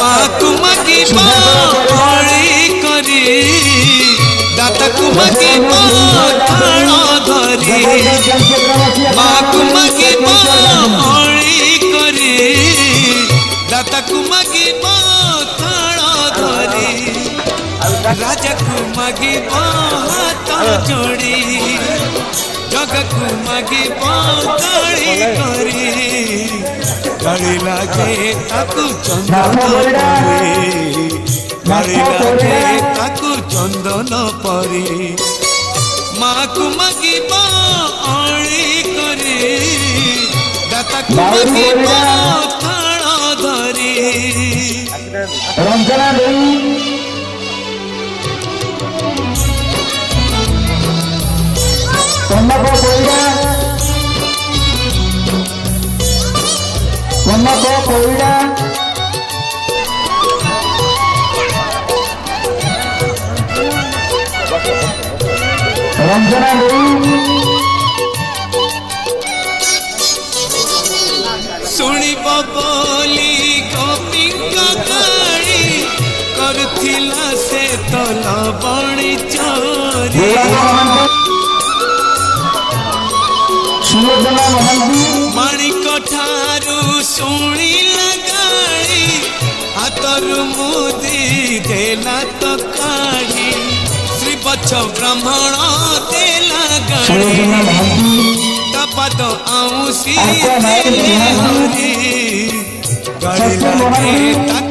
माँ को मागिबा अड़ी करी दाता को मागिबा थाल धरी माँ को मागिबा अड़ी करी दाता को मागिबा थाल धरी राजा को मागिबा हाथ जोड़ी जग को मागिबा गाड़ी करी गाड़ी लागे ताकू चंदन परी गाड़ी लागे ताकू चंदन परी माँ को मागिबा अड़ी करी दाता को मागिबा थाल धरी रंजना देवी कन्नक कोईडा रंजना देवी सुनी बोली गोपी गाड़ी करथिला से तल बणी चोरी माणिक ठारू शुणी लगाड़ी हाथरू मुदी देला तो काढ़ी श्री बच्च ब्राह्मण देला गाड़ी तपद आऊसी हरी गाड़ी लागे